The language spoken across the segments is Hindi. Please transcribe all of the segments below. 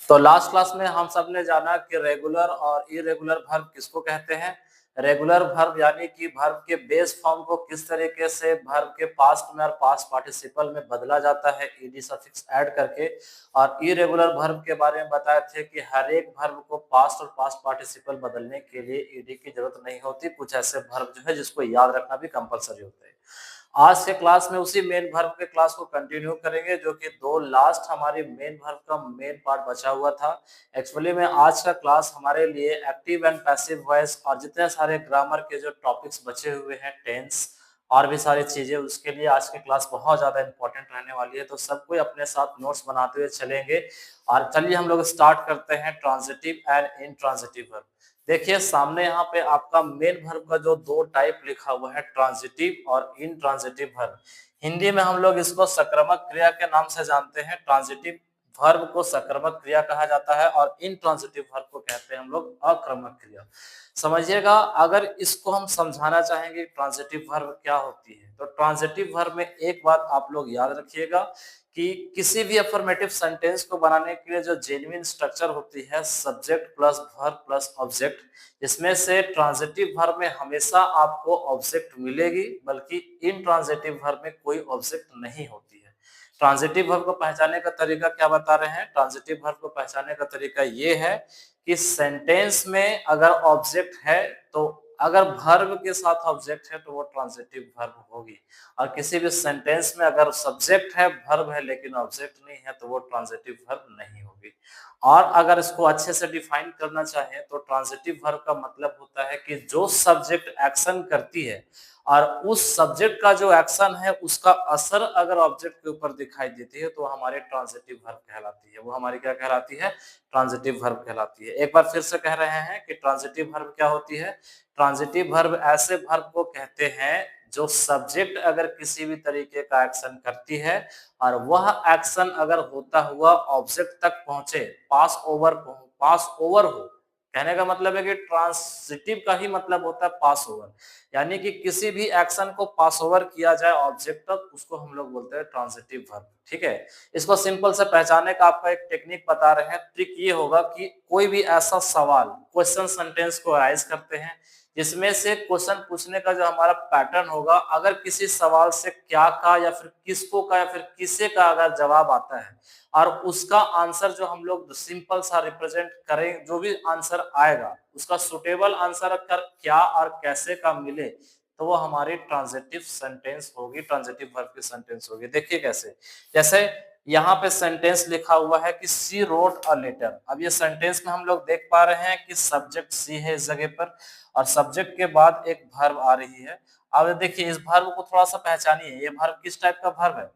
तो लास्ट क्लास में हम सब ने जाना कि रेगुलर और इरेगुलर वर्ब किसको कहते हैं। रेगुलर वर्ब यानी कि वर्ब के बेस फॉर्म को किस तरीके से वर्ब के पास्ट में और पास्ट पार्टिसिपल में बदला जाता है ईडी सफिक्स ऐड करके। और इरेगुलर वर्ब के बारे में बताए थे कि हर एक वर्ब को पास्ट और पास्ट पार्टिसिपल बदलने के लिए ईडी की जरूरत नहीं होती। कुछ ऐसे वर्ब जो है जिसको याद रखना भी कंपलसरी होता है। आज के क्लास में उसी मेन वर्ब के क्लास को कंटिन्यू करेंगे, जो कि दो लास्ट हमारी मेन वर्ब का मेन पार्ट बचा हुआ था। एक्चुअली में आज का क्लास हमारे लिए एक्टिव एंड पैसिव वॉइस और जितने सारे ग्रामर के जो टॉपिक्स बचे हुए हैं, टेंस और भी सारी चीजें, उसके लिए आज की क्लास बहुत ज्यादा इंपॉर्टेंट रहने वाली है। तो सब कोई अपने साथ नोट्स बनाते हुए चलेंगे। और चलिए हम लोग स्टार्ट करते हैं ट्रांजिटिव एंड इनट्रांजिटिव वर्ब। देखिए सामने यहाँ पे आपका मेन वर्ब का जो दो टाइप लिखा हुआ है, ट्रांजिटिव और इनट्रांजिटिव वर्ब। हिंदी में हम लोग इसको सकर्मक क्रिया के नाम से जानते हैं। ट्रांजिटिव वर्ब को सकर्मक क्रिया कहा जाता है और इनट्रांजिटिव वर्ब को कहते हैं हम लोग अक्रमक क्रिया। समझिएगा, अगर इसको हम समझाना चाहेंगे ट्रांजिटिव वर्ब क्या होती है, तो ट्रांजिटिव वर्ब में एक बात आप लोग याद रखिएगा कि किसी भी अफर्मेटिव सेंटेंस को बनाने के लिए जो जेन्युइन स्ट्रक्चर होती है, subject plus verb plus object, इसमें से ट्रांजिटिव वर्ब में हमेशा आपको ऑब्जेक्ट मिलेगी, बल्कि इनट्रांजिटिव वर्ब में कोई ऑब्जेक्ट नहीं होती है। ट्रांजिटिव वर्ब को पहचानने का तरीका क्या बता रहे हैं? ट्रांजिटिव वर्ब को पहचानने का तरीका ये है कि सेंटेंस में अगर ऑब्जेक्ट है, तो अगर वर्ब के साथ ऑब्जेक्ट है तो वो ट्रांजिटिव वर्ब होगी। और किसी भी सेंटेंस में अगर सब्जेक्ट है, वर्ब है, लेकिन ऑब्जेक्ट नहीं है, तो वो ट्रांजिटिव वर्ब नहीं होगी। और अगर इसको अच्छे से डिफाइन करना चाहें तो ट्रांजिटिव वर्ब का मतलब होता है कि जो सब्जेक्ट एक्शन करती है और उस सब्जेक्ट का जो एक्शन है उसका असर अगर ऑब्जेक्ट के ऊपर दिखाई देती है तो हमारी ट्रांजिटिव वर्ब कहलाती है। वो हमारी क्या कहलाती है? ट्रांजिटिव वर्ब कहलाती है। एक बार फिर से कह रहे हैं कि ट्रांजिटिव वर्ब क्या होती है। ट्रांजिटिव वर्ब ऐसे वर्ब को कहते हैं जो सब्जेक्ट अगर किसी भी तरीके का एक्शन करती है और वह एक्शन अगर होता हुआ ऑब्जेक्ट तक पहुंचे, पास ओवर हो। कहने का मतलब है कि ट्रांजिटिव का ही मतलब होता है पास ओवर, यानी कि किसी भी एक्शन को पास ओवर किया जाए ऑब्जेक्ट तक, उसको हम लोग बोलते हैं ट्रांजिटिव वर्ब। ठीक है, इसको सिंपल से पहचानने का आपका एक टेक्निक बता रहे हैं। ट्रिक ये होगा कि कोई भी ऐसा सवाल, क्वेश्चन सेंटेंस को राइज करते हैं जिसमें से क्वेश्चन पूछने का जो हमारा पैटर्न होगा, अगर किसी सवाल से क्या का या फिर किसको का या फिर किसे का अगर जवाब आता है और उसका आंसर जो हम लोग सिंपल सा रिप्रेजेंट करें, जो भी आंसर आएगा उसका सुटेबल आंसर अगर क्या और कैसे का मिले, तो वो हमारी ट्रांजिटिव सेंटेंस होगी, ट्रांजिटिव वर्ब की सेंटेंस होगी। देखिए कैसे, जैसे यहाँ पे सेंटेंस लिखा हुआ है कि सी रोट अ लेटर। अब ये सेंटेंस में हम लोग देख पा रहे हैं कि सब्जेक्ट सी है इस जगह पर और सब्जेक्ट के बाद एक वर्ब आ रही है। अब देखिए इस वर्ब को थोड़ा सा पहचानिए, ये वर्ब किस टाइप का वर्ब है?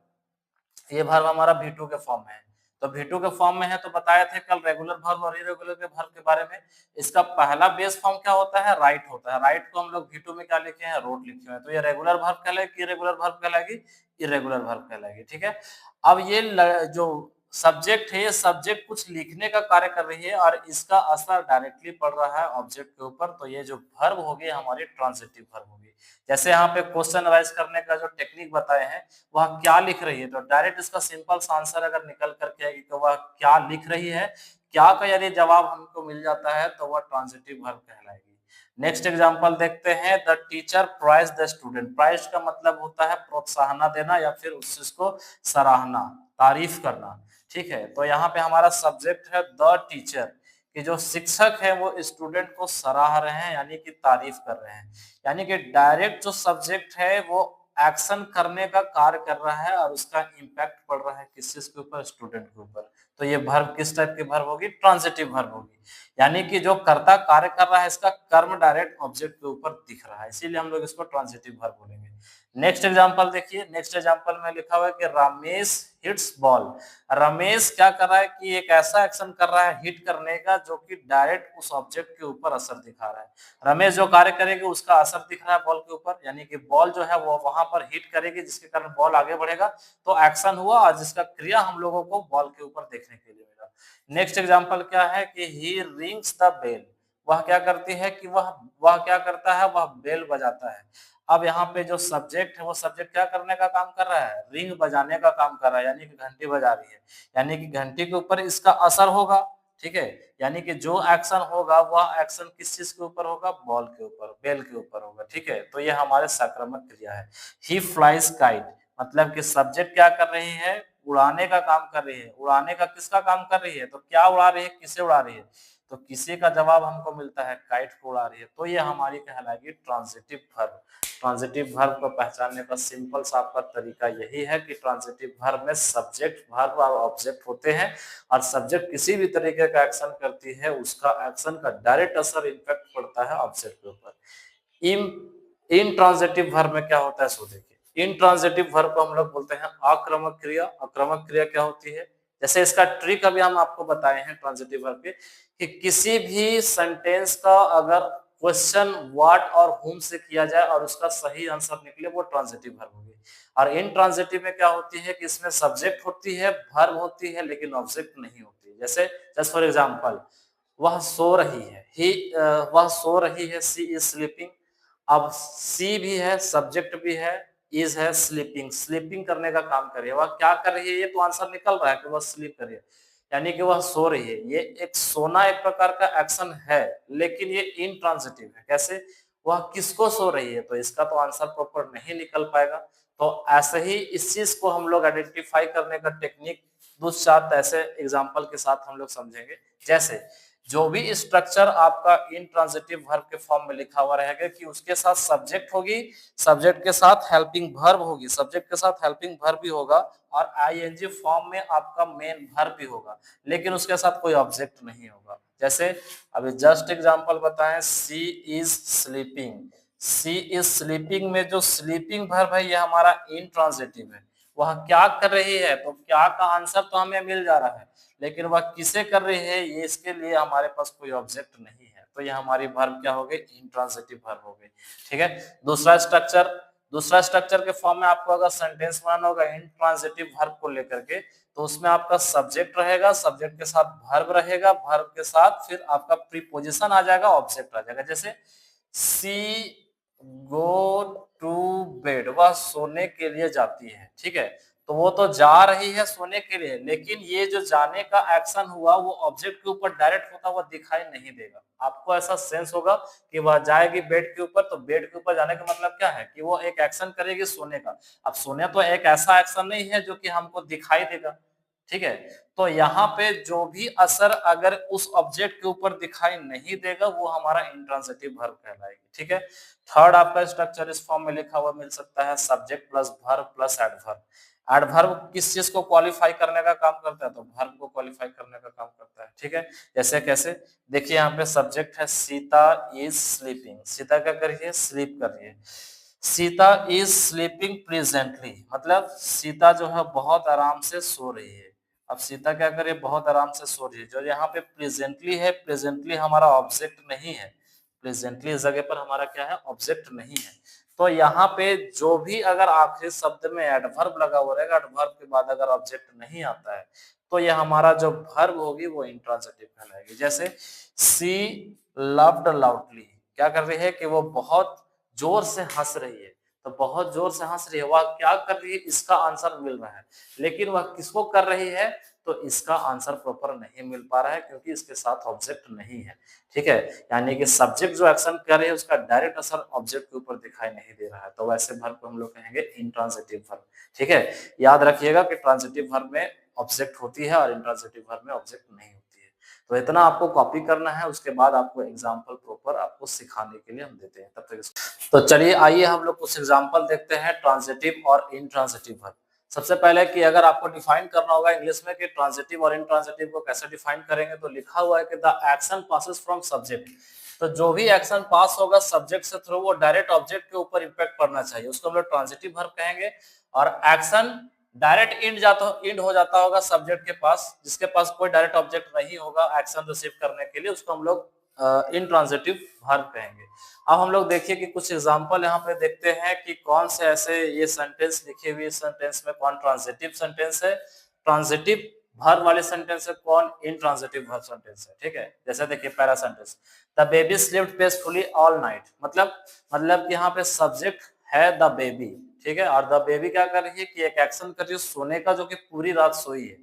ये वर्ब हमारा V2 के फॉर्म में है। तो V2 के फॉर्म में है तो बताए थे कल रेगुलर वर्ब और इरेगुलर के वर्ब के बारे में। इसका पहला बेस फॉर्म क्या होता है? राइट होता है। राइट को हम लोग V2 में क्या लिखे हैं? रोट लिखे हुए हैं। तो ये रेगुलर वर्ब कहलाएगी, इरेगुलर वर्ब कहलाएगी, इरेगुलर वर्ब कहलाएगी। ठीक है, अब ये जो सब्जेक्ट है, ये सब्जेक्ट कुछ लिखने का कार्य कर रही है और इसका असर डायरेक्टली पड़ रहा है ऑब्जेक्ट के ऊपर, तो ये जो वर्ब होगी हमारी ट्रांजिटिव वर्ब होगी। जैसे यहाँ पे क्वेश्चन राइज करने का जो टेक्निक बताए हैं, वह क्या लिख रही है, तो डायरेक्ट इसका सिंपल सा आंसर अगर निकल करके आएगी तो वह क्या लिख रही है, क्या का यदि जवाब हमको मिल जाता है तो वह ट्रांजिटिव वर्ब कहलाएगी। नेक्स्ट एग्जांपल देखते हैं, the teacher praise the student. Praise का मतलब होता है प्रोत्साहन देना या फिर उस चीज को सराहना, तारीफ करना। ठीक है, तो यहाँ पे हमारा सब्जेक्ट है द टीचर, कि जो शिक्षक है वो स्टूडेंट को सराह रहे हैं, यानी कि तारीफ कर रहे हैं। यानी कि डायरेक्ट जो सब्जेक्ट है वो एक्शन करने का कार्य कर रहा है और उसका इम्पैक्ट पड़ रहा है किस चीज के ऊपर? स्टूडेंट के ऊपर। तो ये वर्ब किस टाइप की वर्ब होगी? ट्रांजिटिव वर्ब होगी। यानी कि जो कर्ता कार्य कर रहा है, इसका कर्म डायरेक्ट ऑब्जेक्ट के ऊपर दिख रहा है, इसीलिए हम लोग इसको ट्रांजिटिव वर्ब बोलेंगे। नेक्स्ट एग्जांपल देखिए, नेक्स्ट एग्जांपल में लिखा हुआ है कि रमेश हिट्स बॉल। रमेश क्या कर रहा है कि एक ऐसा एक्शन कर रहा है हिट करने का जो कि डायरेक्ट उस ऑब्जेक्ट के ऊपर असर दिखा रहा है। रमेश जो कार्य करेगी उसका असर दिख रहा है बॉल के ऊपर, यानी कि बॉल जो है वो वहां पर हिट करेगी जिसके कारण बॉल आगे बढ़ेगा, तो एक्शन हुआ और जिसका क्रिया हम लोगों को बॉल के ऊपर देखने के लिए मिला। नेक्स्ट एग्जांपल क्या है कि ही रिंग्स द बेल। वह क्या करती है कि वह क्या करता है? वह बेल बजाता है। अब यहाँ पे जो सब्जेक्ट है वो सब्जेक्ट क्या करने का काम कर रहा है? रिंग बजाने का काम कर रहा है, यानी कि घंटी बजा रही है, यानी कि घंटी के ऊपर इसका असर होगा। ठीक है, यानी कि जो एक्शन होगा वह एक्शन किस चीज के ऊपर होगा, बॉल के ऊपर, बेल के ऊपर होगा। ठीक है, तो ये हमारे सकारात्मक क्रिया है। ही फ्लाइज काइट, मतलब कि सब्जेक्ट क्या कर रही है, उड़ाने का काम कर रही है। उड़ाने का किसका काम कर रही है, तो क्या उड़ा रही है, किसे उड़ा रही है, तो किसी का जवाब हमको मिलता है काइट को उड़ा रही है। तो ये हमारी कहलाएगी ट्रांजिटिव वर्ब। ट्रांजिटिव वर्ब को पहचानने का सिंपल सा आपका तरीका यही है कि ट्रांजिटिव वर्ब में सब्जेक्ट, वर्ब और ऑब्जेक्ट होते हैं, और सब्जेक्ट किसी भी तरीके का एक्शन करती है, उसका एक्शन का डायरेक्ट असर इम्पैक्ट पड़ता है ऑब्जेक्ट के ऊपर। इनट्रांजिटिव वर्ब में क्या होता है, सो देखिए, इनट्रांजिटिव वर्ब को हम लोग बोलते हैं आक्रामक क्रिया। आक्रामक क्रिया क्या होती है, जैसे इसका ट्रिक अभी हम आपको बताए हैं ट्रांजिटिव वर्ब के, कि किसी भी सेंटेंस का अगर क्वेश्चन व्हाट और हुम से किया जाए और उसका सही आंसर निकले, वो ट्रांजिटिव वर्ब होगी। और इनट्रांजिटिव में क्या होती है कि इसमें सब्जेक्ट होती है, वर्ब होती है, लेकिन ऑब्जेक्ट नहीं होती। जैसे जस्ट फॉर एग्जांपल, वह सो रही है, वह सो रही है, सी इज स्लीपिंग। अब सी भी है, सब्जेक्ट भी है, इज है, स्लीपिंग, स्लीपिंग करने का काम कर रही है। वह क्या कर रही है, ये तो आंसर निकल रहा है कि वह स्लीप कर रही है, यानी कि वह सो रही है। ये एक सोना एक प्रकार का एक्शन है, लेकिन ये इनट्रांजिटिव है। कैसे, वह किसको सो रही है, तो इसका तो आंसर प्रॉपर नहीं निकल पाएगा। तो ऐसे ही इस चीज को हम लोग आइडेंटिफाई करने का टेक्निक दो चार ऐसे एग्जाम्पल के साथ हम लोग समझेंगे। जैसे जो भी स्ट्रक्चर आपका इनट्रांजिटिव वर्ब के फॉर्म में लिखा हुआ रहेगा कि उसके साथ सब्जेक्ट होगी, सब्जेक्ट के साथ हेल्पिंग वर्ब होगी, सब्जेक्ट के साथ हेल्पिंग वर्ब भी होगा, और आईएनजी फॉर्म में आपका मेन वर्ब भी होगा, लेकिन उसके साथ कोई ऑब्जेक्ट नहीं होगा। जैसे अभी जस्ट एग्जांपल बताएं, she is sleeping. She is sleeping में जो स्लीपिंग वर्ब है ये हमारा इनट्रांजिटिव है। वह क्या कर रही है, तो क्या का आंसर तो हमें मिल जा रहा है, लेकिन वह किसे कर रही है, ये इसके लिए हमारे पास कोई ऑब्जेक्ट नहीं है। तो ये हमारी वर्ब क्या हो गई, इंट्रांजिटिव वर्ब हो गई। ठीक है, दूसरा स्ट्रक्चर के फॉर्म में आपको अगर सेंटेंस बनाना होगा इंट्रांजिटिव वर्ब को लेकर के, तो उसमें आपका सब्जेक्ट रहेगा, सब्जेक्ट के साथ वर्ब रहेगा, वर्ब के साथ फिर आपका प्रीपोजिशन आ जाएगा, ऑब्जेक्ट आ जाएगा। जैसे सी गो टू बेड, वह सोने के लिए जाती है। ठीक है, तो वो तो जा रही है सोने के लिए, लेकिन ये जो जाने का एक्शन हुआ वो ऑब्जेक्ट के ऊपर डायरेक्ट होता हुआ दिखाई नहीं देगा। आपको ऐसा सेंस होगा कि वह जाएगी बेड के ऊपर, तो बेड के ऊपर जाने का मतलब क्या है कि वो एक एक्शन करेगी सोने का। अब सोने तो एक ऐसा एक्शन नहीं है जो कि हमको दिखाई देगा। ठीक है, तो यहाँ पे जो भी असर अगर उस ऑब्जेक्ट के ऊपर दिखाई नहीं देगा, वो हमारा इंट्रांजिटिव वर्ब कहलाएगी। ठीक है, थर्ड आपका स्ट्रक्चर इस फॉर्म में लिखा हुआ मिल सकता है, subject plus verb plus adverb. Adverb किस चीज को क्वालिफाई करने का काम करता है, तो वर्ब को क्वालिफाई करने का काम करता है। ठीक है, जैसे कैसे, देखिए यहाँ पे सब्जेक्ट है सीता इज स्लीपिंग, सीता क्या कर रही है, स्लीप कर रही है। सीता इज स्लीपिंग प्रेजेंटली, मतलब सीता जो है बहुत आराम से सो रही है। अब सीता क्या करे, बहुत आराम से सो रही है। जो यहाँ पे प्रेजेंटली है, प्रेजेंटली हमारा ऑब्जेक्ट नहीं है, प्रेजेंटली इस जगह पर हमारा क्या है, ऑब्जेक्ट नहीं है। तो यहाँ पे जो भी अगर आखिरी शब्द में एडवर्ब लगा हुआ रहेगा, एडवर्ब के बाद अगर ऑब्जेक्ट नहीं आता है, तो ये हमारा जो वर्ब होगी वो इंट्रांजिटिव कहलाएगी। जैसे सी लव्ड लाउडली, क्या कर रही है कि वो बहुत जोर से हंस रही है। तो बहुत जोर से हंस रही है, वह क्या कर रही है, इसका आंसर मिल रहा है, लेकिन वह किसको कर रही है, तो इसका आंसर प्रॉपर नहीं मिल पा रहा है, क्योंकि इसके साथ ऑब्जेक्ट नहीं है। ठीक है, यानी कि सब्जेक्ट जो एक्शन कर रही है उसका डायरेक्ट असर ऑब्जेक्ट के ऊपर दिखाई नहीं दे रहा है, तो वैसे वर्ब को हम लोग कहेंगे इंट्रांजिटिव वर्ब। ठीक है, याद रखिएगा कि ट्रांजिटिव वर्ब में ऑब्जेक्ट होती है और इंट्रांजिटिव वर्ब में ऑब्जेक्ट नहीं होती है। तो इतना आपको कॉपी करना है, उसके बाद आपको एग्जाम्पल प्रॉपर आपको सिखाने के लिए हम देते हैं। तब तक तो चलिए आइए हम लोग कुछ एग्जाम्पल देखते हैं ट्रांजिटिव और इंट्रांजिटिव वर्ब। सबसे पहले कि अगर आपको डिफाइन करना होगा इंग्लिश में कि ट्रांजिटिव और इंट्रांजिटिव को कैसे डिफाइन करेंगे, तो लिखा हुआ है कि the action passes from subject. तो जो भी एक्शन पास होगा सब्जेक्ट से थ्रू, वो डायरेक्ट ऑब्जेक्ट के ऊपर इंपैक्ट पड़ना चाहिए, उसको हम लोग ट्रांजिटिव वर्ब कहेंगे। और एक्शन डायरेक्ट इंड हो जाता होगा सब्जेक्ट के पास, जिसके पास कोई डायरेक्ट ऑब्जेक्ट नहीं होगा एक्शन रिसीव करने के लिए, उसको हम लोग इनट्रांजिटिव वर्ब कहेंगे। अब हम लोग देखिए कि कुछ एग्जांपल यहाँ पे देखते हैं कि कौन से ऐसे ये सेंटेंस लिखे हुए सेंटेंस में कौन ट्रांजिटिव सेंटेंस है, ट्रांजिटिव वर्ब वाले सेंटेंस है, कौन इनट्रांजिटिव वर्ब सेंटेंस है। ठीक है, जैसे देखिए पहला sentence, the baby slept peacefully all night. मतलब यहाँ पे सब्जेक्ट है द बेबी। ठीक है, और द बेबी क्या कर रही है कि एक एक्शन कर रही है सोने का, जो कि पूरी रात सोई है।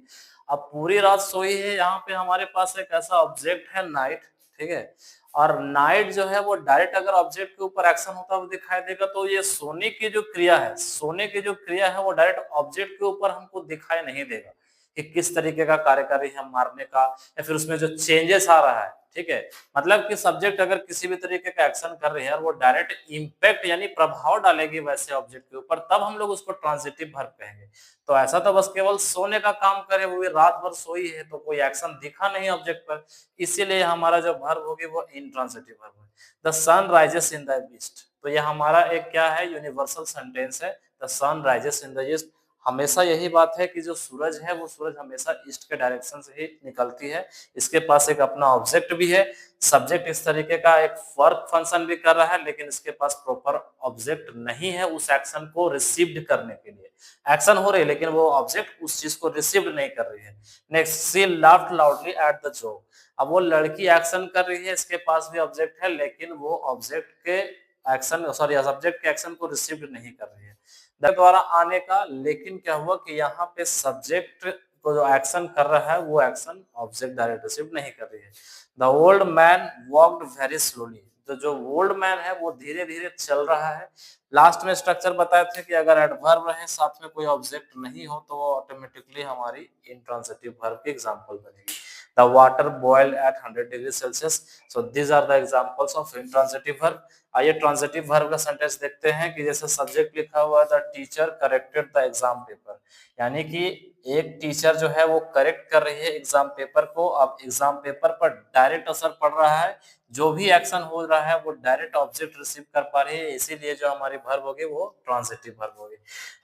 अब पूरी रात सोई है, यहाँ पे हमारे पास एक ऐसा ऑब्जेक्ट है नाइट, ठीक है। और नाइट जो है वो डायरेक्ट अगर ऑब्जेक्ट के ऊपर एक्शन होता हुआ दिखाई देगा तो ये सोने की जो क्रिया है, सोने की जो क्रिया है वो डायरेक्ट ऑब्जेक्ट के ऊपर हमको दिखाई नहीं देगा कि किस तरीके का कार्यकारी है मारने का, या फिर उसमें जो चेंजेस आ रहा है, ठीक है। मतलब कि सब्जेक्ट अगर किसी भी तरीके का एक्शन कर रही है और वो डायरेक्ट इम्पैक्ट यानी प्रभाव डालेगी वैसे ऑब्जेक्ट के ऊपर, तब हम लोग उसको ट्रांजिटिव वर्ब कहेंगे। तो ऐसा तो बस केवल सोने का काम करे हुए रात भर सोई है तो कोई एक्शन दिखा नहीं ऑब्जेक्ट पर, इसीलिए हमारा जो वर्ब होगी वो इंट्रांजिटिव वर्ब है। The sun rises in the east, तो ये हमारा एक क्या है, यूनिवर्सल सेंटेंस है। The sun rises in the east, हमेशा यही बात है कि जो सूरज है वो सूरज हमेशा ईस्ट के डायरेक्शन से ही निकलती है। इसके पास एक अपना ऑब्जेक्ट भी है, सब्जेक्ट इस तरीके का एक वर्क फंक्शन भी कर रहा है, लेकिन इसके पास प्रॉपर ऑब्जेक्ट नहीं है उस एक्शन को रिसीव्ड करने के लिए। एक्शन हो रही है लेकिन वो ऑब्जेक्ट उस चीज को रिसीव्ड नहीं कर रही है। Next, she laughed loudly at the joke, अब वो लड़की एक्शन कर रही है, इसके पास भी ऑब्जेक्ट है लेकिन वो ऑब्जेक्ट के एक्शन सॉरी सब्जेक्ट के एक्शन को रिसीव नहीं कर रही है द्वारा आने का। लेकिन क्या हुआ कि यहाँ पे सब्जेक्ट को जो एक्शन कर रहा है वो एक्शन ऑब्जेक्ट डायरेक्ट रिसीव नहीं कर रही है। The old man walked very slowly, तो जो ओल्ड मैन है वो धीरे धीरे चल रहा है। लास्ट में स्ट्रक्चर बताए थे कि अगर एडवर्ब रहे साथ में कोई ऑब्जेक्ट नहीं हो तो वो ऑटोमेटिकली हमारी इंट्रांजिटिव वर्ब की एग्जांपल बनेगी। The water boiled at 100 degree Celsius, so these are the examples of intransitive verb। आइए ट्रांजिटिव वर्ब का सेंटेंस देखते हैं कि जैसे सब्जेक्ट लिखा हुआ है the teacher corrected the exam paper, यानी कि एक टीचर जो है वो करेक्ट कर रही है एग्जाम पेपर को। अब एग्जाम पेपर पर डायरेक्ट असर पड़ रहा है, जो भी एक्शन हो रहा है वो डायरेक्ट ऑब्जेक्ट रिसीव कर पा रही है, इसीलिए जो हमारी वर्ब होगी वो ट्रांजिटिव वर्ब होगी।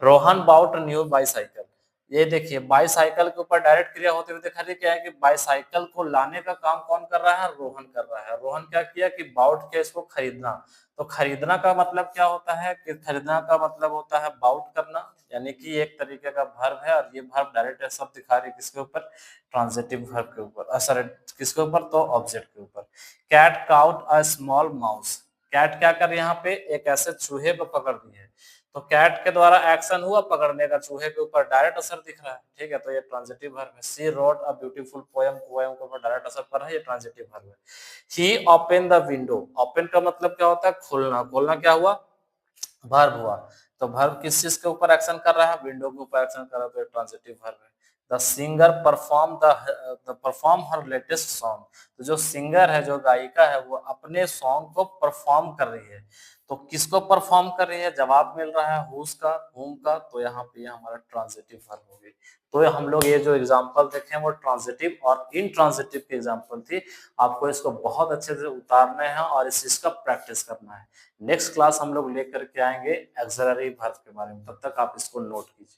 रोहन बाउट न्यू बाईसाइकिल, ये देखिए बाईसाइकिल के ऊपर डायरेक्ट क्रिया होते हुए दिखा रही क्या है कि बाईसाइकिल को लाने का काम कौन कर रहा है, रोहन कर रहा है। रोहन क्या किया कि बाउट किया इसको खरीदना, तो खरीदना का मतलब क्या होता है कि खरीदना का मतलब होता है बाउट करना, यानी कि एक तरीके का वर्ब है और ये वर्ब डायरेक्ट सब दिखा रही है किसके ऊपर, ट्रांजिटिव वर्ब के ऊपर, सॉरी किसके ऊपर, तो ऑब्जेक्ट के ऊपर। Cat caught a small mouse, cat क्या कर यहाँ पे एक ऐसे चूहे को पकड़ दी है, तो कैट के द्वारा एक्शन हुआ पकड़ने का, चूहे के ऊपर डायरेक्ट असर दिख रहा है, ठीक है, तो ये ट्रांजिटिव वर्ब है। She wrote a beautiful poem, poem के ऊपर डायरेक्ट असर पड़ रहा है, ये ट्रांजिटिव वर्ब है। ही ओपन द विंडो, ओपन का मतलब क्या होता है, खोलना, खोलना क्या हुआ, वर्ब हुआ, तो वर्ब किस चीज के ऊपर एक्शन कर रहा है, विंडो के ऊपर एक्शन कर रहा है, तो ये ट्रांजिटिव वर्ब है। The singer perform her latest song, तो जो सिंगर है जो गायिका है वो अपने सॉन्ग को परफॉर्म कर रही है, तो किसको परफॉर्म कर रही है, जवाब मिल रहा है हुज का, हुम का, तो यहाँ पे ये हमारा ट्रांजिटिव वर्ब होगी। तो हम लोग ये जो एग्जांपल देखे वो ट्रांजिटिव और इनट्रांजिटिव की एग्जांपल थी। आपको इसको बहुत अच्छे से उतारना है और इस चीज का प्रैक्टिस करना है। नेक्स्ट क्लास हम लोग लेकर के आएंगे एक्सिलरी वर्ब के बारे में, तब तक आप इसको नोट कीजिए।